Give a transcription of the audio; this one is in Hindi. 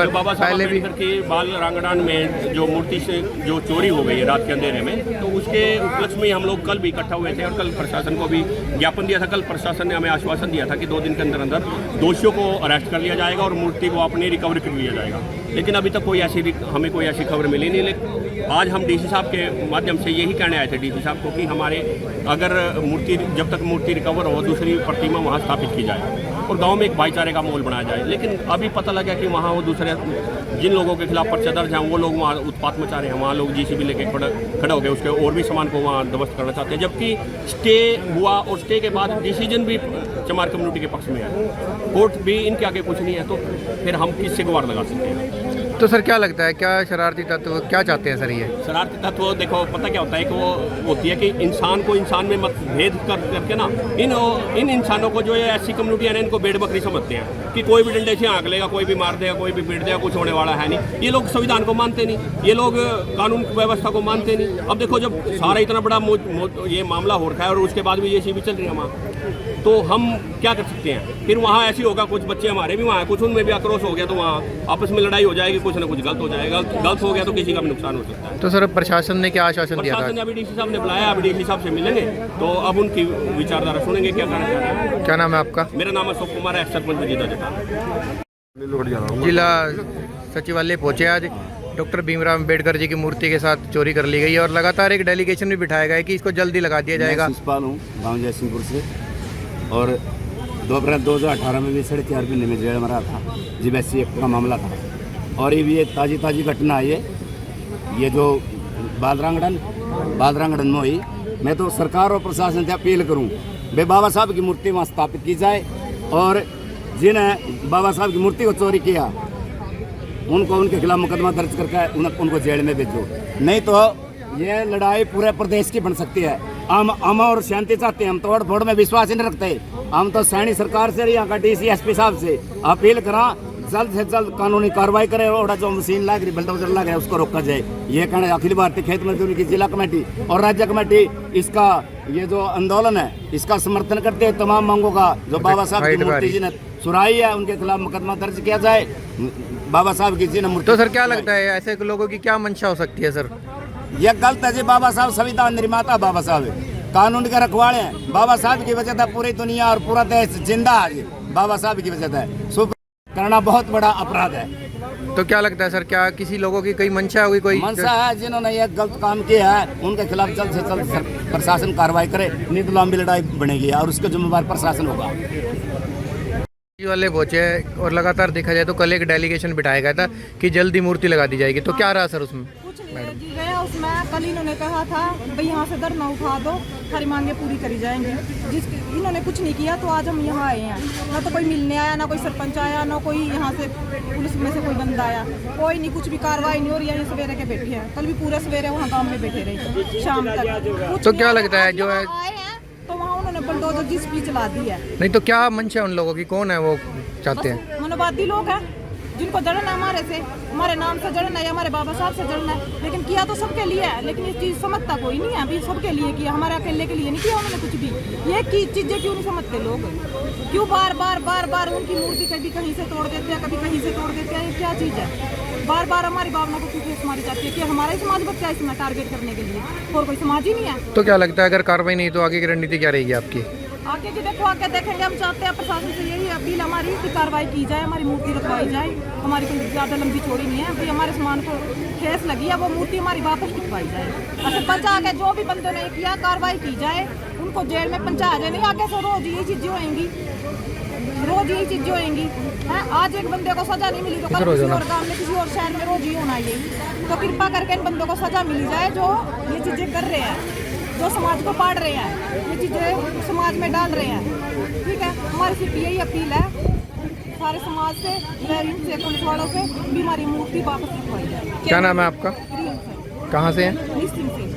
और बाबा साहब पहले भी अम्बेडकर की बाल रंगदान में जो मूर्ति से जो चोरी हो गई है रात के अंधेरे में, तो उसके उपलक्ष्य में हम लोग कल भी इकट्ठा हुए थे और कल प्रशासन को भी ज्ञापन दिया था। कल प्रशासन ने हमें आश्वासन दिया था कि 2 दिन के अंदर अंदर दोषियों को अरेस्ट कर लिया जाएगा और मूर्ति को अपनी रिकवरी कर लिया जाएगा। लेकिन अभी तक हमें कोई ऐसी खबर मिली नहीं। लेकिन आज हम डीसी साहब के माध्यम से यही कहने आए थे डीसी साहब को कि हमारे अगर जब तक मूर्ति रिकवर हो दूसरी प्रतिमा वहाँ स्थापित की जाए और गांव में एक भाईचारे का माहौल बनाया जाए। लेकिन अभी पता लगा कि वहाँ वो दूसरे जिन लोगों के खिलाफ पर्चा दर्ज हैं वो लोग वहाँ उत्पात मचा रहे हैं। वहाँ लोग जीसीबी लेके खड़े हो गए, उसके और भी सामान को वहाँ ध्वस्त करना चाहते हैं। जबकि स्टे हुआ और स्टे के बाद डिसीजन भी चमार कम्युनिटी के पक्ष में है, कोर्ट भी इनके आगे कुछ नहीं है, तो फिर हम किससे गुहार लगा सकते हैं? तो सर क्या लगता है, क्या शरारती तत्व क्या चाहते हैं सर? ये शरारती तत्व देखो पता क्या होता है कि वो होती है कि इंसान को इंसान में मतभेद करके ना इन इंसानों को जो ये ऐसी कम्युनिटी है इनको भेड़ बकरी समझते हैं कि कोई भी डंडे से आंक लेगा, कोई भी मार देगा, कोई भी पीट देगा, कुछ होने वाला है नहीं। ये लोग संविधान को मानते नहीं, ये लोग कानून व्यवस्था को मानते नहीं। अब देखो जब सारा इतना बड़ा ये मामला हो रखा है और उसके बाद भी ये भी चल रही है वहाँ, तो हम क्या कर सकते हैं? फिर वहाँ ऐसी होगा, कुछ बच्चे हमारे भी वहाँ हैं, कुछ उनमें भी आक्रोश हो गया तो वहाँ आपस में लड़ाई हो जाएगी, कुछ ना कुछ गलत हो जाएगा। गलत हो गया तो किसी का भी नुकसान हो सकता है। तो सर प्रशासन ने क्या आश्वासन दिया था? प्रशासन ने अभी डीसी साहब ने बुलाया, अभी डीसी साहब से मिलेंगे तो अब उनकी विचारधारा सुनेंगे क्या करना चाह रहे हैं। क्या नाम है आपका? मेरा नाम अशोक कुमार है, सरपंच विजेता जटा। जिला सचिवालय पहुँचे आज। डॉक्टर भीमराव अम्बेडकर जी की मूर्ति के साथ चोरी कर ली गई है और लगातार एक डेलीगेशन भी बिठाया गया है कि इसको जल्दी लगा दिया जाएगा। शिषपाल हूँ, गाँव जयसिंहपुर से, और 2 अप्रैल 2018 में भी 4.5 महीने में जेल मरा था। जीबीएससी एक्ट का मामला था और ये ताज़ी घटना है। ये जो बालरांगड़न में हुई, मैं तो सरकार और प्रशासन से अपील करूं भाई बाबा साहब की मूर्ति वहाँ स्थापित की जाए और जिन्हें बाबा साहब की मूर्ति को चोरी किया उनको उनके खिलाफ मुकदमा दर्ज करके उनको जेल में भेजो। नहीं तो ये लड़ाई पूरे प्रदेश की बन सकती है। हम और शांति चाहते हैं, हम तोड़ फोड़ में विश्वास नहीं रखते। हम तो सैनिक सरकार से, यहाँ का डीसी एसपी साहब से अपील करा जल्द से जल्द कानूनी कार्रवाई करे और जो मशीन लग रही बुलडोजर लग रहा है उसको रोका जाए। ये कहना अखिल भारतीय खेत मजदूरी की जिला कमेटी और राज्य कमेटी इसका ये जो आंदोलन है इसका समर्थन करते हैं। तमाम मांगों का जो बाबा साहब की मूर्ति जी ने चुराई है उनके खिलाफ मुकदमा दर्ज किया जाए। बाबा साहब की जी ने मूर्ति। तो सर क्या लगता है ऐसे लोगों की क्या मंशा हो सकती है सर? यह गलत है जी। बाबा साहब संविधान निर्माता, बाबा साहब कानून के रखवाले हैं। बाबा साहब की वजह से पूरी दुनिया और पूरा देश जिंदा है। बाबा साहब की वजह से करना बहुत बड़ा अपराध है। तो क्या लगता है सर, क्या किसी लोगों की कोई मंशा होगी? कोई मंशा है जिन्होंने ये गलत काम किया है उनके खिलाफ जल्द से जल्द प्रशासन कार्रवाई करे, नहीं तो लंबी लड़ाई बनेगी और उसका जिम्मेवार प्रशासन होगा। वाले पहुंचे और लगातार देखा जाए तो कल एक डेलीगेशन बिठाया गया था कि जल्दी मूर्ति लगा दी जाएगी, तो क्या रहा सर उसमें? कुछ नहीं जी गया उसमें। कल इन्होंने कहा था भाई यहाँ से धरना उठा दो, सारी मांगे पूरी करी जाएंगी। इन्होंने कुछ नहीं किया तो आज हम यहाँ आए हैं। ना तो कोई मिलने आया, ना कोई सरपंच आया, ना कोई यहाँ से पुलिस में से कोई बंदा आया, कोई नहीं, कुछ भी कार्रवाई नहीं हो रही है। ये सवेरे के बैठे हैं, कल भी पूरे सवेरे वहाँ गाँव में बैठे रहे शाम तक। तो क्या लगता है जो है तो वहाँ उन्होंने बुलडोजर जीसीबी चला दी है। नहीं तो क्या मंशा उन लोगों की, कौन है वो चाहते हैं? मनोवादी लोग हैं जिनको जड़न है हमारे से, हमारे नाम से जड़न है या हमारे बाबा साहब से जड़न है। लेकिन किया तो सबके लिए है, लेकिन ये चीज़ समझता कोई नहीं है। अभी सबके लिए किया, हमारे अकेले के लिए नहीं किया उन्होंने कुछ भी। ये चीज़ें क्यों नहीं समझते लोग? क्यों बार बार उनकी मूर्ति कभी कहीं से तोड़ देते हैं, कभी कहीं से तोड़ देते हैं? ये क्या चीज़ है? बार बार हमारी भावना को क्यों मारी जाती है कि हमारा ही समाज बच्चा इसमें टारगेट करने के लिए, और कोई समाज ही नहीं है। तो क्या लगता है अगर कार्रवाई नहीं तो आगे की रणनीति क्या रहेगी आपकी? आगे की देखो, आगे देखेंगे। हम चाहते हैं प्रशासन से यही अपील हमारी कि कार्रवाई की जाए, हमारी मूर्ति रखवाई जाए। हमारी कोई ज़्यादा लंबी चौड़ी नहीं है, भाई हमारे सामान को ठेस लगी है, वो मूर्ति हमारी वापस दिखवाई जाए। अच्छा बचा के जो भी बंदों ने किया कार्रवाई की जाए, उनको जेल में पहुंचाया जाए। नहीं आगे से रोज यही चीज़ें होंगी, रोज यही चीज़ें होंगी। आज एक बंदे को सजा नहीं मिली तो कल किसी और गाँव में, किसी और शहर में रोज ही होना ये। तो कृपा करके इन बंदों को सजा मिली जाए जो ये चीज़ें कर रहे हैं, जो समाज को पाड़ रहे हैं, ये चीज़ें समाज में डाल रहे हैं। ठीक है, हमारी सिर्फ यही अपील है सारे समाज से, से पुलिस वालों से भी हमारी मूर्ति वापस दिखवाई जाए। क्या नाम है आपका? कहाँ से हैं? निश्चिंत से।